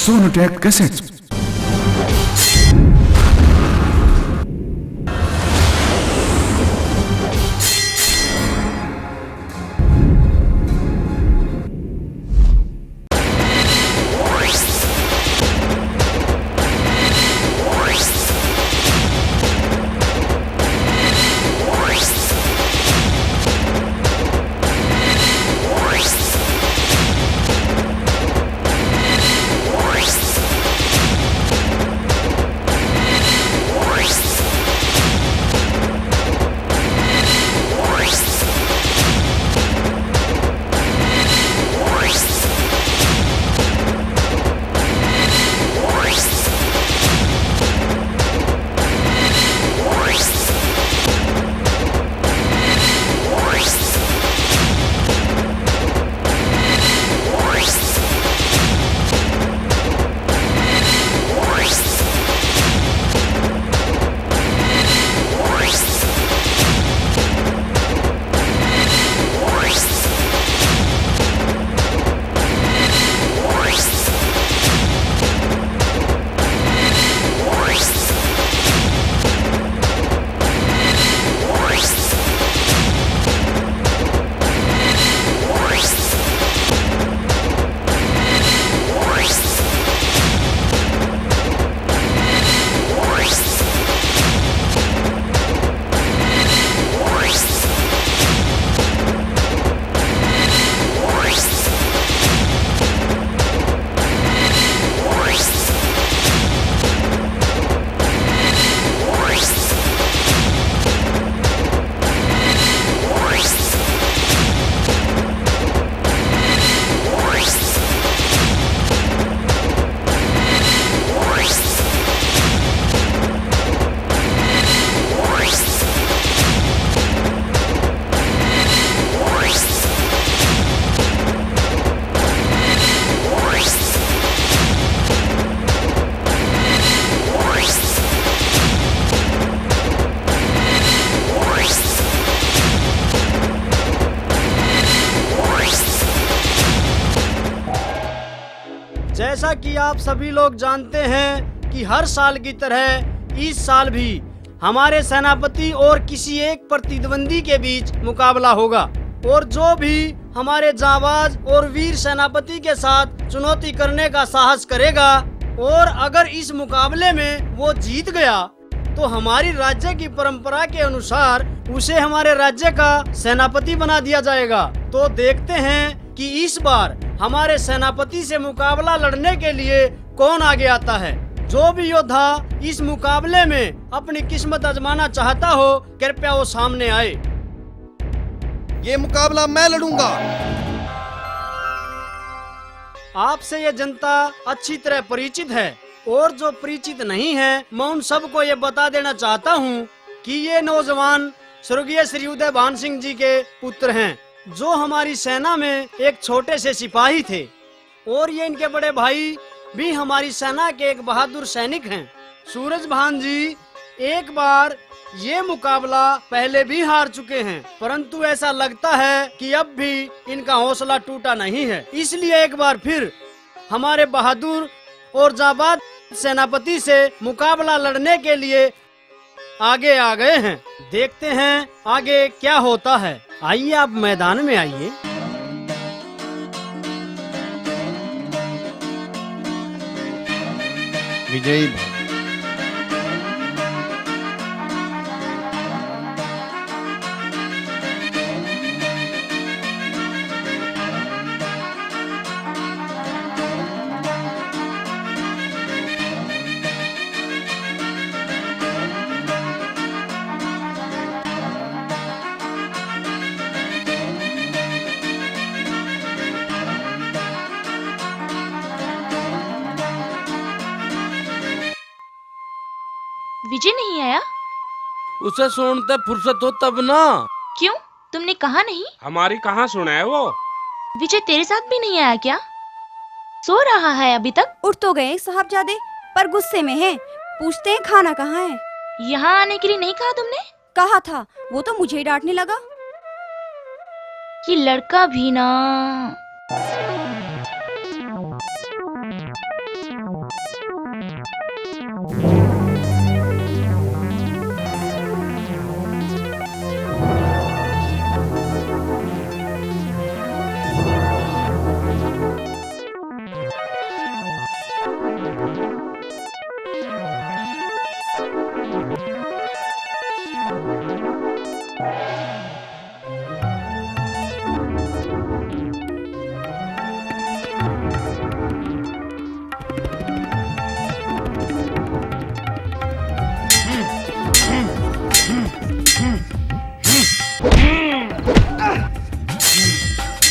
Sonotech cassettes. जैसा कि आप सभी लोग जानते हैं कि हर साल की तरह इस साल भी हमारे सेनापति और किसी एक प्रतिद्वंदी के बीच मुकाबला होगा और जो भी हमारे जाबाज और वीर सेनापति के साथ चुनौती करने का साहस करेगा और अगर इस मुकाबले में वो जीत गया तो हमारी राज्य की परंपरा के अनुसार उसे हमारे राज्य का सेनापति बना दिया जाएगा। तो देखते हैं कि इस बार हमारे सेनापति से मुकाबला लड़ने के लिए कौन आगे आता है। जो भी योद्धा इस मुकाबले में अपनी किस्मत आजमाना चाहता हो कृपया वो सामने आए। ये मुकाबला मैं लड़ूंगा। आपसे ये जनता अच्छी तरह परिचित है और जो परिचित नहीं है मैं उन सबको ये बता देना चाहता हूँ कि ये नौजवान स्वर्गीय श्री उदय भान सिंह जी के पुत्र हैं, जो हमारी सेना में एक छोटे से सिपाही थे और ये इनके बड़े भाई भी हमारी सेना के एक बहादुर सैनिक हैं। सूरज भान जी एक बार ये मुकाबला पहले भी हार चुके हैं, परंतु ऐसा लगता है कि अब भी इनका हौसला टूटा नहीं है, इसलिए एक बार फिर हमारे बहादुर और जाबाज सेनापति से मुकाबला लड़ने के लिए आगे आ गए हैं। देखते हैं आगे क्या होता है। आइए आप मैदान में आइए। विजयी भव। विजय नहीं आया? उसे सुनते फुर्सत हो तब ना। क्यों, तुमने कहा नहीं? हमारी कहाँ सुना है वो। विजय तेरे साथ भी नहीं आया क्या? सो रहा है अभी तक? उठ तो गए साहबजादे, पर गुस्से में हैं। पूछते हैं खाना कहाँ है। यहाँ आने के लिए नहीं कहा तुमने? कहा था, वो तो मुझे ही डांटने लगा। ये लड़का भी ना।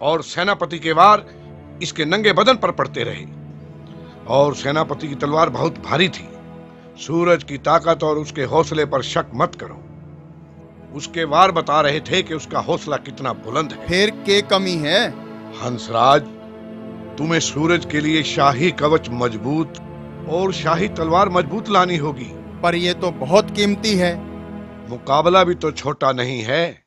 और सेनापति के वार इसके नंगे बदन पर पड़ते रहे। और सेनापति की तलवार बहुत भारी थी। सूरज की ताकत और उसके हौसले पर शक मत करो। उसके वार बता रहे थे कि उसका हौसला कितना बुलंद है। फिर के कमी है? हंसराज, तुम्हें सूरज के लिए शाही कवच मजबूत और शाही तलवार मजबूत लानी होगी। पर ये तो बहुत कीमती है। मुकाबला भी तो छोटा नहीं है।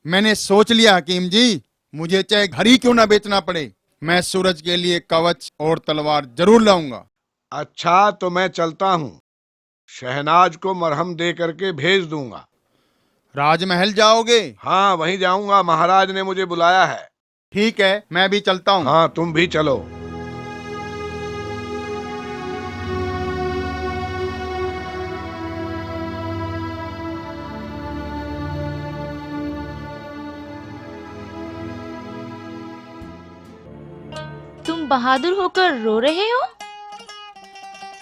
मैंने सोच लिया हकीम जी, मुझे चाहे घर ही क्यों ना बेचना पड़े, मैं सूरज के लिए कवच और तलवार जरूर लाऊंगा। अच्छा, तो मैं चलता हूँ। शहनाज को मरहम दे करके भेज दूंगा। राजमहल जाओगे? हाँ, वहीं जाऊंगा। महाराज ने मुझे बुलाया है। ठीक है, मैं भी चलता हूँ। हाँ, तुम भी चलो। तुम बहादुर होकर रो रहे हो?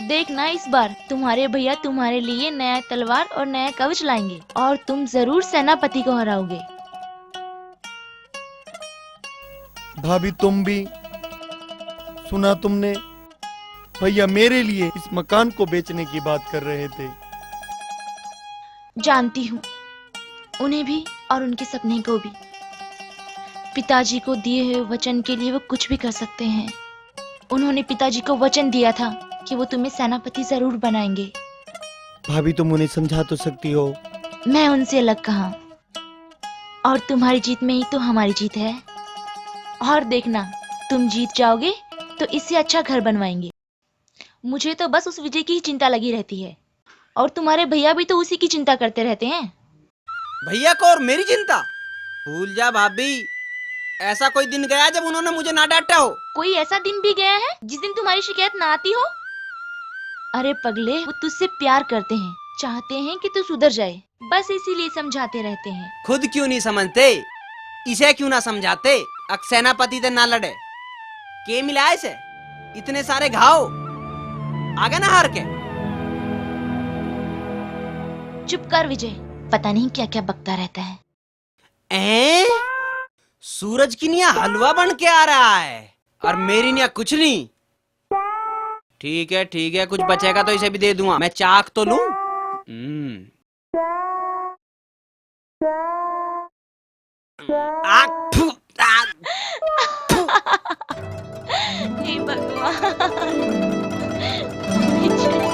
देखना, इस बार तुम्हारे भैया तुम्हारे लिए नया तलवार और नया कवच लाएंगे और तुम जरूर सेनापति को हराओगे। भाभी, तुम भी सुना तुमने? भैया मेरे लिए इस मकान को बेचने की बात कर रहे थे। जानती हूँ, उन्हें भी और उनके सपने को भी। पिताजी को दिए हुए वचन के लिए वो कुछ भी कर सकते हैं। उन्होंने पिताजी को वचन दिया था कि वो तुम्हें सेनापति जरूर बनाएंगे। भाभी, तुम उन्हें समझा तो सकती हो। मैं उनसे अलग कहाँ, और तुम्हारी जीत में ही तो हमारी जीत है। और देखना, तुम जीत जाओगे तो इससे अच्छा घर बनवाएंगे। मुझे तो बस उस विजय की ही चिंता लगी रहती है, और तुम्हारे भैया भी तो उसी की चिंता करते रहते हैं। भैया को और मेरी चिंता भूल जा भाभी। ऐसा कोई दिन गया जब उन्होंने मुझे ना डांटा हो? कोई ऐसा दिन भी गया है जिस दिन तुम्हारी शिकायत ना आती हो? अरे पगले, वो तुझसे प्यार करते हैं, चाहते हैं कि तू सुधर जाए, बस इसीलिए समझाते रहते हैं। खुद क्यों नहीं समझते? इसे क्यों ना समझाते? सेनापति से ना लड़े। के मिलाए से इतने सारे घाव, आगे ना हार के। चुप कर विजय, पता नहीं क्या क्या बकता रहता है। सूरज की निया हलवा बन के आ रहा है और मेरी निया कुछ नहीं। ठीक है ठीक है, कुछ बचेगा तो इसे भी दे दूंगा। मैं चाक तो लूं। हे भगवान। विजय।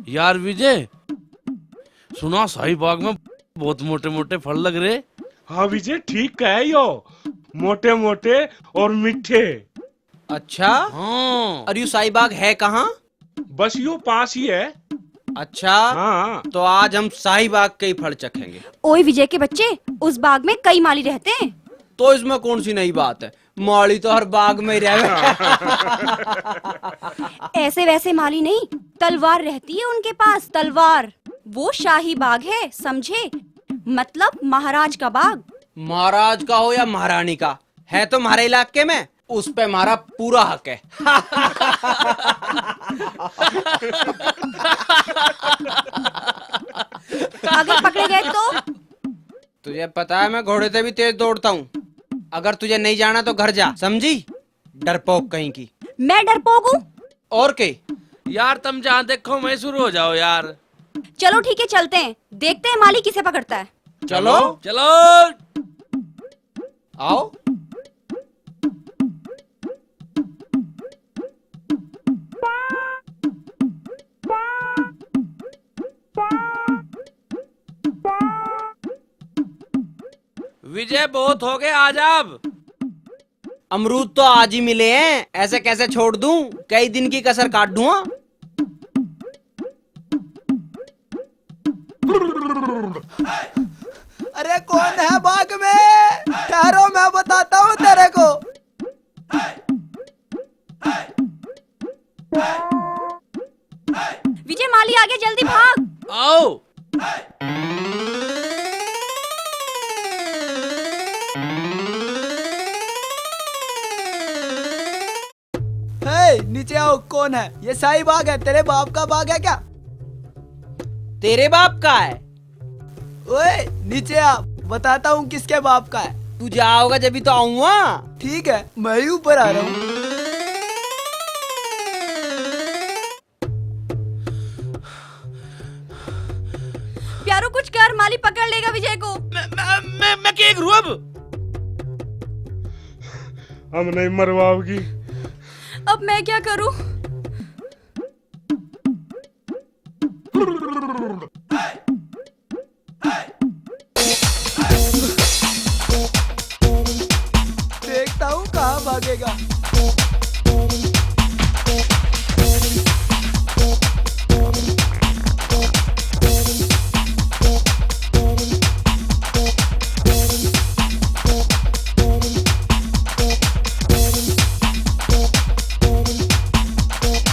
यार विजय, सुना शाही बाग में बहुत मोटे मोटे फल लग रहे। हाँ विजय, ठीक कहा है यो, मोटे मोटे और मीठे। अच्छा हाँ। और यू साई बाग है कहाँ? बस यो पास ही है। अच्छा हाँ। तो आज हम शाही बाग के ही फल चखेंगे। ओए विजय के बच्चे, उस बाग में कई माली रहते हैं। तो इसमें कौन सी नई बात है? माली तो हर बाग में ही रहे। ऐसे वैसे माली नहीं, तलवार रहती है उनके पास, तलवार। वो शाही बाग है, समझे? मतलब महाराज का बाग। महाराज का हो या महारानी का, है तो हमारे इलाके में, उस पे हमारा पूरा हक है। अगर पकड़े गए तो? तुझे पता है मैं घोड़े से भी तेज दौड़ता हूँ। अगर तुझे नहीं जाना तो घर जा, समझी? डरपोक कहीं की। मैं डरपोक हूँ? और के? यार तुम जहाँ देखो मैं शुरू हो जाओ यार। चलो ठीक है, चलते हैं, देखते हैं माली किसे पकड़ता है। चलो चलो। आओ। विजय बहुत हो गए, आज अब। अमरूद तो आज ही मिले हैं, ऐसे कैसे छोड़ दूं? कई दिन की कसर काट दूं। अरे कौन है बाग में? ठहरो मैं बताता हूँ तेरे को। विजय माली आगे, जल्दी भाग। आओ। नीचे आओ। कौन है ये? शाही बाग है। तेरे बाप का बाग है क्या? तेरे बाप का है? ओए नीचे आ, बताता हूँ किसके बाप का है। तू जाओगा जब भी तो आऊंगा। ठीक है, मैं ही ऊपर आ रहा हूँ। प्यारो कुछ कर, माली पकड़ लेगा विजय को। मैं क्या करूं अब? हम नहीं मरवाओगी। अब मैं क्या करूं?